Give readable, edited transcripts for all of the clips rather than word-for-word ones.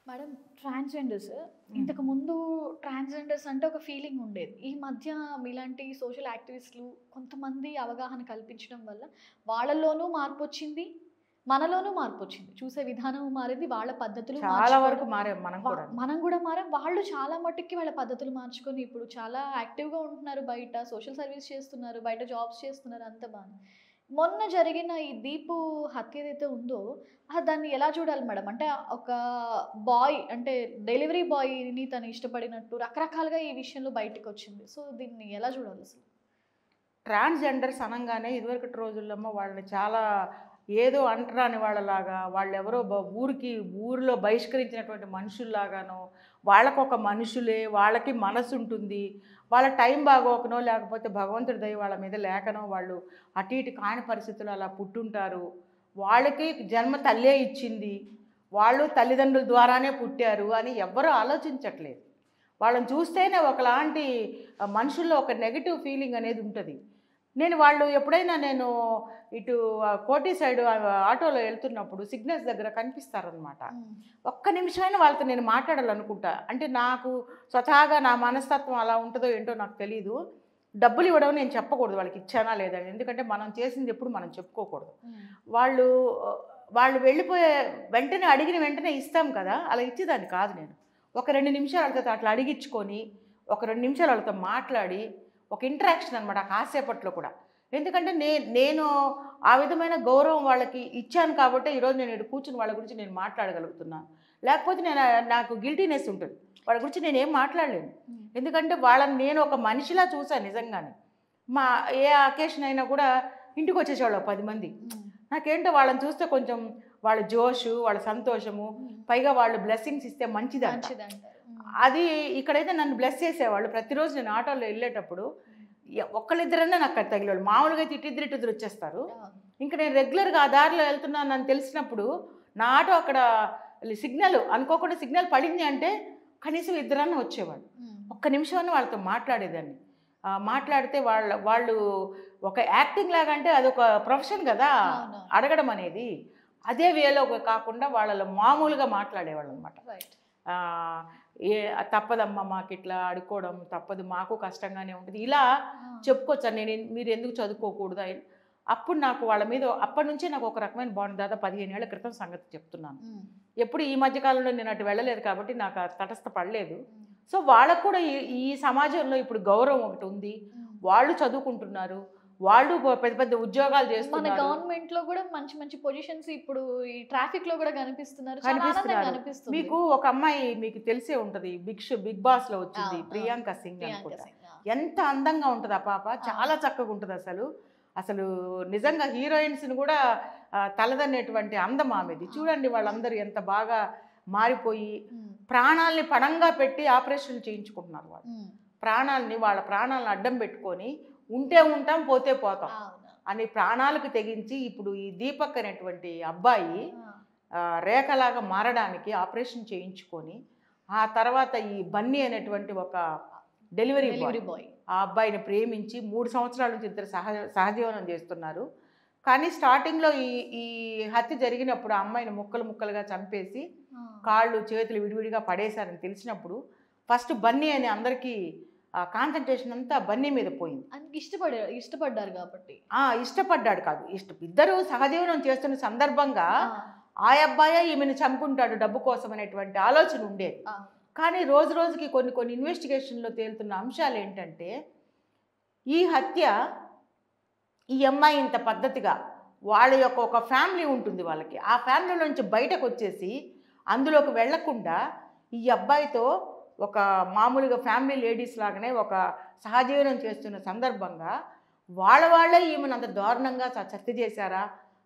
Madam transgenders ఇంతకు ముందు transgenders అంటే ఒక ఫీలింగ్ ఉండేది. ఈ మధ్య మీలాంటి సోషల్ యాక్టివిస్టులు కొంతమంది అవగాహన కల్పించడం వల్ల వాళ్ళలోనూ మార్పొచ్చింది. మనలోనూ మార్పొచ్చింది. చూసే విధానం మారింది. వాళ్ళ పద్ధతులు చాలా వరకు మారాం మనం కూడా మారాం. వాళ్ళు చాలా మట్టుక్కి వాళ్ళ పద్ధతులు మార్చుకొని ఇప్పుడు చాలా యాక్టివ్‌గా ఉంటున్నారు బయట. సోషల్ సర్వీస్ చేస్తున్నారు. బయట జాబ్స్ చేస్తున్నారు. అంతా బానే. మొన్న జరిగిన ఈ దీపు హత్య ఏదైతే ఉందో దాన్ని ఎలా చూడాలి మేడం? అంటే ఒక బాయ్ అంటే డెలివరీ బాయ్‌ని తను ఇష్టపడినట్టు రకరకాలుగా ఈ విషయంలో బయటికొచ్చింది. సో దీన్ని ఎలా చూడాలసలు? ట్రాన్స్జెండర్స్ అనంగానే ఇదివరకటి రోజుల్లో వాళ్ళని చాలా ఏదో అంటరాని వాళ్ళలాగా, వాళ్ళెవరో ఊరిలో బహిష్కరించినటువంటి మనుషుల్లాగానో, వాళ్ళకొక మనుషులే, వాళ్ళకి మనసు ఉంటుంది, వాళ్ళ టైం బాగోకనో లేకపోతే భగవంతుడి దయ వాళ్ళ మీద లేకనో వాళ్ళు అటు ఇటు కాని పరిస్థితులు అలా పుట్టుంటారు. వాళ్ళకి జన్మ తల్లే ఇచ్చింది, వాళ్ళు తల్లిదండ్రుల ద్వారానే పుట్టారు అని ఎవ్వరూ ఆలోచించట్లేదు. వాళ్ళని చూస్తేనే ఒకలాంటి మనుషుల్లో ఒక నెగిటివ్ ఫీలింగ్ అనేది ఉంటుంది. వాళ్ళు ఎప్పుడైనా ఇటు కోటి సైడ్ ఆటోలో వెళ్తున్నప్పుడు సిగ్నల్స్ దగ్గర కనిపిస్తారనమాట. ఒక్క నిమిషమైనా వాళ్ళతో నేను మాట్లాడాలనుకుంటా. అంటే నాకు స్వతహాగా నా మనస్తత్వం అలా ఉంటుందో ఏంటో నాకు తెలీదు. డబ్బులు ఇవ్వడం నేను చెప్పకూడదు వాళ్ళకి ఇచ్చానా లేదా, ఎందుకంటే మనం చేసింది ఎప్పుడు మనం చెప్పుకోకూడదు. వాళ్ళు వెళ్ళిపోయే వెంటనే అడిగిన వెంటనే ఇస్తాం కదా, అలా ఇచ్చేదాన్ని కాదు నేను. ఒక 2 నిమిషాలు వాళ్ళతో అట్లా అడిగించుకొని ఒక 2 నిమిషాలు వాళ్ళతో మాట్లాడి ఒక ఇంటరాక్షన్ అనమాట కాసేపట్లో కూడా. ఎందుకంటే నేను ఆ విధమైన గౌరవం వాళ్ళకి ఇచ్చాను కాబట్టి ఈరోజు నేను ఇక్కడ కూర్చుని వాళ్ళ గురించి నేను మాట్లాడగలుగుతున్నాను. లేకపోతే నాకు గిల్టీనెస్ ఉంటుంది, వాళ్ళ గురించి నేనేం మాట్లాడలేను. ఎందుకంటే వాళ్ళని నేను ఒక మనిషిలా చూసాను నిజంగానే. ఏ అకేషన్ అయినా కూడా ఇంటికి వచ్చేసేవాళ్ళు 10 మంది. నాకేంటో వాళ్ళని చూస్తే కొంచెం వాళ్ళ జోషు, వాళ్ళ సంతోషము, పైగా వాళ్ళు బ్లెస్సింగ్స్ ఇస్తే మంచిదంట. అది ఇక్కడైతే నన్ను బ్లెస్ చేసేవాళ్ళు. ప్రతిరోజు నేను ఆటోలో వెళ్ళేటప్పుడు ఒక్కళ్ళిద్దరన్నా నాకు తగిలేవాళ్ళు. మామూలుగా అయితే ఇటు వచ్చేస్తారు. ఇంకా నేను రెగ్యులర్గా ఆ దారిలో వెళ్తున్నాను అని తెలిసినప్పుడు నా ఆటో అక్కడ అనుకోకుండా సిగ్నల్ పడింది అంటే కనీసం ఇద్దరన్నా వచ్చేవాళ్ళు. ఒక్క నిమిషం వాళ్ళతో మాట్లాడేదాన్ని. మాట్లాడితే వాళ్ళు ఒక యాక్టింగ్ లాగా, అంటే అదొక ప్రొఫెషన్ కదా అడగడం అనేది. అదే వేలో కాకుండా వాళ్ళలో మామూలుగా మాట్లాడేవాళ్ళు అనమాట. తప్పదమ్మా మాకు ఇట్లా అడుకోవడం తప్పదు, మాకు కష్టంగానే ఉంటుంది, ఇలా చెప్పుకోవచ్చు. మీరు ఎందుకు చదువుకోకూడదు. అప్పుడు నాకు వాళ్ళ మీద అప్పటి నుంచే నాకు ఒక రకమైన బాండ్. దాదాపు 15 ఏళ్ల క్రితం సంగతి చెప్తున్నాను. ఎప్పుడు ఈ మధ్యకాలంలో నేను అటు వెళ్ళలేదు కాబట్టి నాకు తటస్థపడలేదు. సో వాళ్ళకు కూడా ఈ సమాజంలో ఇప్పుడు గౌరవం ఒకటి ఉంది. వాళ్ళు చదువుకుంటున్నారు, వాళ్ళు పెద్ద పెద్ద ఉద్యోగాలు చేస్తున్నారు. మన గవర్నమెంట్ లో కూడా మంచి మంచి పొజిషన్స్ ఇప్పుడు ఈ ట్రాఫిక్ లో కూడా కనిపిస్తున్నారు. మీకు ఒక అమ్మాయి మీకు తెలిసే ఉంటది, బిగ్ బాస్ లో వచ్చింది, ప్రియాంక సింగ్ అనుకుంటా. ఎంత అందంగా ఉంటది ఆ పాప, చాలా చక్కగా ఉంటది. అసలు నిజంగా హీరోయిన్స్ ని కూడా తలదన్నేటువంటి అందం ఆమెది. చూడండి వాళ్ళందరూ ఎంత బాగా మారిపోయి ప్రాణాలని పణంగా పెట్టి ఆపరేషన్లు చేయించుకుంటున్నారు. వాళ్ళ ప్రాణాలను అడ్డం పెట్టుకొని ఉంటే ఉంటాం పోతే పోతాం అని ప్రాణాలకు తెగించి ఇప్పుడు ఈ దీపక్ అనేటువంటి అబ్బాయి రేఖలాగా మారడానికి ఆపరేషన్ చేయించుకొని ఆ తర్వాత ఈ బన్నీ అనేటువంటి ఒక డెలివరీ బాయ్ ఆ అబ్బాయిని ప్రేమించి 3 సంవత్సరాల నుంచి ఇద్దరు సహజీవనం చేస్తున్నారు. కానీ స్టార్టింగ్లో ఈ హత్య జరిగినప్పుడు ఆ అమ్మాయిని ముక్కలుగా చంపేసి కాళ్ళు చేతులు విడివిడిగా పడేశారని తెలిసినప్పుడు ఫస్ట్ బన్నీ అని అందరికీ కాన్సన్ట్రేషన్ అంతా బన్నీ మీద పోయింది. ఇష్టపడ్డారు కాబట్టి ఇష్టపడ్డాడు కాదు, ఇద్దరు సహజీవనం చేస్తున్న సందర్భంగా ఆ అబ్బాయే ఈమెను చంపుకుంటాడు డబ్బు కోసం అనేటువంటి ఆలోచన ఉండేది. కానీ రోజు రోజుకి కొన్ని ఇన్వెస్టిగేషన్లో తేలుతున్న అంశాలు ఏంటంటే ఈ హత్య, ఈ అమ్మాయి ఇంత పద్ధతిగా వాళ్ళ యొక్క ఒక ఫ్యామిలీ ఉంటుంది వాళ్ళకి, ఆ ఫ్యామిలీలో నుంచి బయటకు వచ్చేసి అందులోకి వెళ్లకుండా ఈ అబ్బాయితో ఒక మామూలుగా ఫ్యామిలీ లేడీస్ లాగానే ఒక సహజీవనం చేస్తున్న సందర్భంగా వాళ్ళే ఈమెను అంత దారుణంగా హత్య చేశారా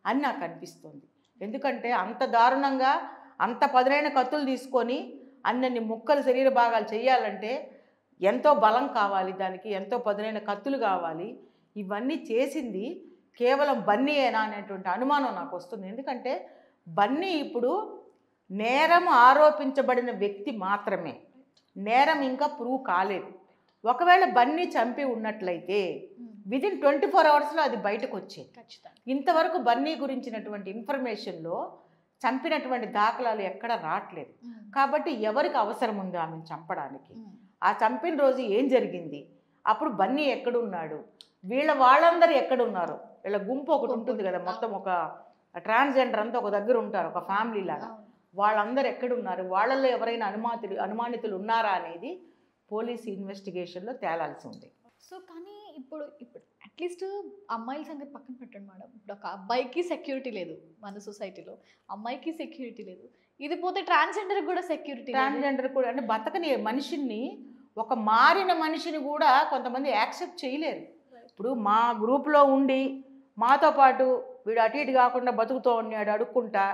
అని నాకు అనిపిస్తుంది. ఎందుకంటే అంత దారుణంగా అంత పదునైన కత్తులు తీసుకొని అన్నన్ని ముక్కలు శరీర భాగాలు చేయాలంటే ఎంతో బలం కావాలి, దానికి ఎంతో పదునైన కత్తులు కావాలి. ఇవన్నీ చేసింది కేవలం బన్నీయేనా అనేటువంటి అనుమానం నాకు వస్తుంది. ఎందుకంటే బన్నీ ఇప్పుడు నేరం ఆరోపించబడిన వ్యక్తి మాత్రమే, నేరం ఇంకా ప్రూవ్ కాలేదు. ఒకవేళ బన్నీ చంపి ఉన్నట్లయితే విదిన్ 24 అవర్స్లో అది బయటకు వచ్చేది. ఇంతవరకు బన్నీ గురించినటువంటి ఇన్ఫర్మేషన్లో చంపినటువంటి దాఖలాలు ఎక్కడ రావట్లేదు. కాబట్టి ఎవరికి అవసరం ఉందో ఆమెను చంపడానికి? ఆ చంపిన రోజు ఏం జరిగింది? అప్పుడు బన్నీ ఎక్కడున్నాడు? వాళ్ళందరూ ఎక్కడున్నారు? వీళ్ళ గుంపు ఒకటి ఉంటుంది కదా, మొత్తం ఒక ట్రాన్స్జెండర్ అంతా ఒక దగ్గర ఉంటారు, ఒక ఫ్యామిలీ లాగా. వాళ్ళందరూ ఎక్కడున్నారు? వాళ్ళల్లో ఎవరైనా అనుమానితులు ఉన్నారా అనేది పోలీస్ ఇన్వెస్టిగేషన్లో తేలాల్సి ఉంది. సో కానీ ఇప్పుడు అట్లీస్ట్ అమ్మాయిల సంగతి పక్కన పెట్టండి మేడం. ఇప్పుడు ఒక అబ్బాయికి సెక్యూరిటీ లేదు మన సొసైటీలో, అమ్మాయికి సెక్యూరిటీ లేదు. ఇది పోతే ట్రాన్స్జెండర్కి కూడా సెక్యూరిటీ ట్రాన్స్జెండర్ కూడా అంటే బతకని మనిషిని, ఒక మారిన మనిషిని కూడా కొంతమంది యాక్సెప్ట్ చేయలేరు. ఇప్పుడు మా గ్రూప్లో ఉండి మాతో పాటు వీడు అటు ఇటు కాకుండా బతుకుతూ ఉన్నాడు అడుక్కుంటా,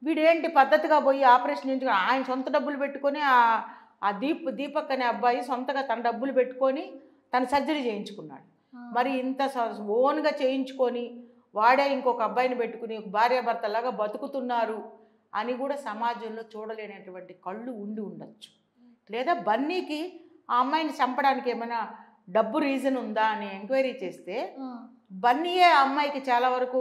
వీడేంటి పద్ధతిగా పోయి ఆపరేషన్ చేయించుకుని ఆయన సొంత డబ్బులు పెట్టుకొని ఆ దీపక్ అనే అబ్బాయి సొంతగా తన డబ్బులు పెట్టుకొని తన సర్జరీ చేయించుకున్నాడు. మరి ఇంత ఓన్గా చేయించుకొని వాడే ఇంకొక అబ్బాయిని పెట్టుకుని భార్యాభర్తలాగా బతుకుతున్నారు అని కూడా సమాజంలో చూడలేనటువంటి కళ్ళు ఉండి ఉండొచ్చు. లేదా బన్నీకి ఆ అమ్మాయిని చంపడానికి ఏమైనా డబ్బు రీజన్ ఉందా అని ఎంక్వైరీ చేస్తే బన్నీయే ఆ అమ్మాయికి చాలా వరకు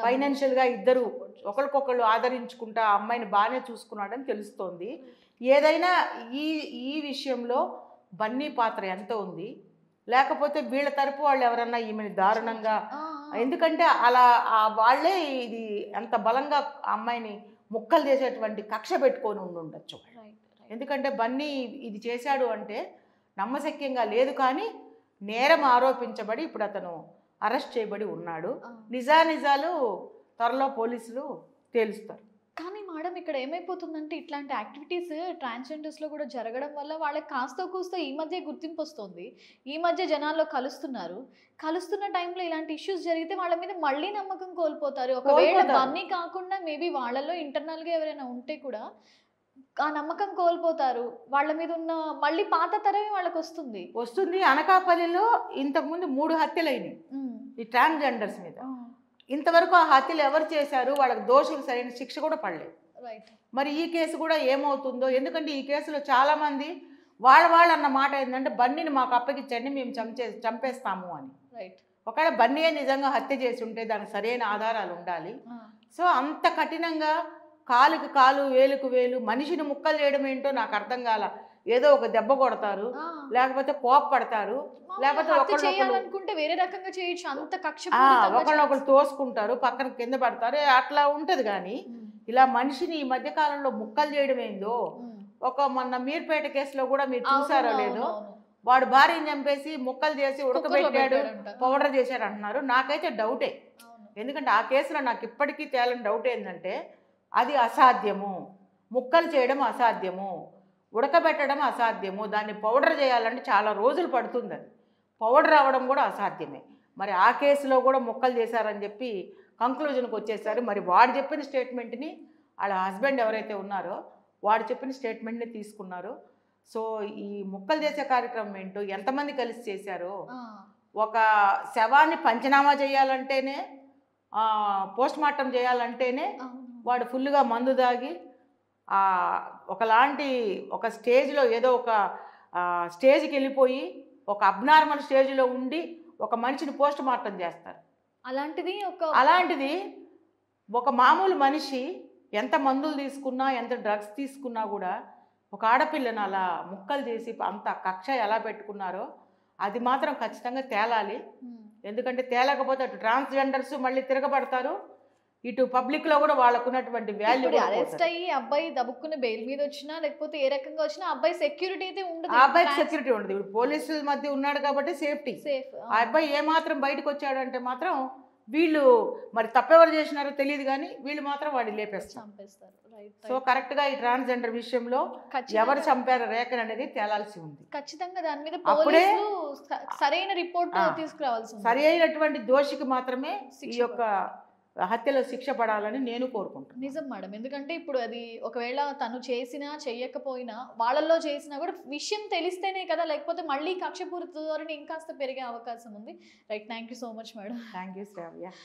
ఫైనాన్షియల్గా ఇద్దరు ఒకరికొకళ్ళు ఆదరించుకుంటా ఆ అమ్మాయిని బాగానే చూసుకున్నాడని తెలుస్తోంది. ఏదైనా ఈ విషయంలో బన్నీ పాత్ర ఎంత ఉంది, లేకపోతే వీళ్ళ తరపు వాళ్ళు ఎవరన్నా ఈమెను దారుణంగా, ఎందుకంటే అలా వాళ్ళే ఇది అంత బలంగా అమ్మాయిని ముక్కలు చేసేటువంటి కక్ష పెట్టుకొని ఉండొచ్చు. ఎందుకంటే బన్నీ ఇది చేశాడు అంటే నమ్మశక్యంగా లేదు, కానీ నేరం ఆరోపించబడి ఇప్పుడు అతను అరెస్ట్ చేయబడి ఉన్నాడు. నిజాలు త్వరలో పోలీసులు తేలుస్తారు. కానీ మేడం ఇక్కడ ఏమైపోతుందంటే ఇట్లాంటి యాక్టివిటీస్ ట్రాన్స్జెండర్స్లో కూడా జరగడం వల్ల వాళ్ళకి కాస్త కూస్త ఈ మధ్య గుర్తింపు వస్తుంది, ఈ మధ్య జనాల్లో కలుస్తున్న టైంలో ఇలాంటి ఇష్యూస్ జరిగితే వాళ్ళ మీద మళ్ళీ నమ్మకం కోల్పోతారు. ఒకవేళ బన్నీ కాకుండా మేబీ వాళ్ళలో ఇంటర్నల్గా ఎవరైనా ఉంటే కూడా ఆ నమ్మకం కోల్పోతారు. వాళ్ళ మీద ఉన్న మళ్ళీ పాత తరమే వాళ్ళకి వస్తుంది. అనకాపల్లిలో ఇంతకుముందు 3 హత్యలు అయినాయి ఈ ట్రాన్స్జెండర్స్ మీద. ఇంతవరకు ఆ హత్యలు ఎవరు చేశారు, వాళ్ళకి దోషులు సరైన శిక్ష కూడా పడలేదు. మరి ఈ కేసు కూడా ఏమవుతుందో, ఎందుకంటే ఈ కేసులో చాలామంది వాళ్ళు అన్న మాట ఏంటంటే బన్నీని మాకు అప్పగించండి, మేము చంపేస్తాము అని. ఒకవేళ బన్నీయే నిజంగా హత్య చేసి ఉంటే దానికి సరైన ఆధారాలు ఉండాలి. సో అంత కఠినంగా కాలుకు కాలు వేలుకు వేలు మనిషిని ముక్కలు చేయడం ఏంటో నాకు అర్థం కాల. ఏదో ఒక దెబ్బ కొడతారు, లేకపోతే కోపపడతారు, లేకపోతే ఒకళ్ళొకళ్ళు తోసుకుంటారు, పక్కన కింద పడతారు, అట్లా ఉంటది. కానీ ఇలా మనిషిని ఈ మధ్య కాలంలో ముక్కలు చేయడం ఏందో, మొన్న మీర్పేట కేసులో కూడా మీరు చూసారో లేదో, వాడు భార్యని చంపేసి ముక్కలు చేసి ఉడకబెట్టాడు, పౌడర్ చేశాడు అంటున్నారు. నాకైతే డౌటే. ఎందుకంటే ఆ కేసులో నాకు ఇప్పటికీ తేలని డౌట్ ఏంటంటే అది అసాధ్యము, ముక్కలు చేయడం అసాధ్యము, ఉడకబెట్టడం అసాధ్యము, దాన్ని పౌడర్ చేయాలంటే చాలా రోజులు పడుతుంది, అది పౌడర్ అవ్వడం కూడా అసాధ్యమే. మరి ఆ కేసులో కూడా ముక్కలు చేశారని చెప్పి కంక్లూజన్కి వచ్చేసారు. మరి వాడు చెప్పిన స్టేట్మెంట్ని వాళ్ళ హస్బెండ్ ఎవరైతే ఉన్నారో వాడు చెప్పిన స్టేట్మెంట్ని తీసుకున్నారు. సో ఈ ముక్కలు చేసే కార్యక్రమం ఏంటో, ఎంతమంది కలిసి చేశారో, ఒక శవాన్ని పంచనామా చేయాలంటేనే, పోస్ట్ మార్టం చేయాలంటేనే వాడు ఫుల్గా మందు దాగి ఒక స్టేజ్లో ఏదో ఒక స్టేజ్కి వెళ్ళిపోయి ఒక అబ్నార్మల్ స్టేజ్లో ఉండి ఒక మనిషిని పోస్ట్ మార్టం చేస్తారు. అలాంటిది ఒక మామూలు మనిషి ఎంత మందులు తీసుకున్నా, ఎంత డ్రగ్స్ తీసుకున్నా కూడా ఒక ఆడపిల్లను అలా ముక్కలు చేసి అంత కక్ష ఎలా పెట్టుకున్నారో అది మాత్రం ఖచ్చితంగా తేలాలి. ఎందుకంటే తేలకపోతే అటు ట్రాన్స్జెండర్స్ మళ్ళీ తిరగబడతారు, ఇటు పబ్లిక్లో కూడా వాళ్ళకున్నటువంటి వాల్యూ. అరెస్ట్ అయ్యి అబ్బాయి దబుక్కున్న బెయిల్ మీద వచ్చినా లేకపోతే ఏ రకంగా వచ్చినా అబ్బాయి సెక్యూరిటీ అయితే ఉండదు. ఆ అబ్బాయికి సెక్యూరిటీ ఉండదు. ఇప్పుడు పోలీసుల మధ్య ఉన్నాడు కాబట్టి సేఫ్. ఆ అబ్బాయి ఏమాత్రం బయటకు వచ్చాడంటే మాత్రం వీళ్ళు మరి తప్పెవరు చేసినారో తెలియదు, కానీ వీళ్ళు మాత్రం వాడిని చంపేస్తారు. సో కరెక్ట్గా ఈ ట్రాన్స్జెండర్ విషయంలో ఎవరు చంపారు రేఖన్ అనేది తేలాల్సి ఉంది. ఖచ్చితంగా దాని మీద అప్పుడే సరైన రిపోర్ట్ తీసుకురావాల్సి ఉంది. సరి అయినటువంటి దోషికి మాత్రమే ఈ యొక్క హత్యలో శిక్ష పడాలని నేను కోరుకుంటున్నాను. నిజం మేడం, ఎందుకంటే ఇప్పుడు అది ఒకవేళ తను చేసినా చెయ్యకపోయినా వాళ్ళల్లో చేసినా కూడా విషయం తెలిస్తేనే కదా, లేకపోతే మళ్ళీ కక్షపూరిత ధోరణి ఇంకాస్త పెరిగే అవకాశం ఉంది. Right, thank you so much madam. Thank you Sravya.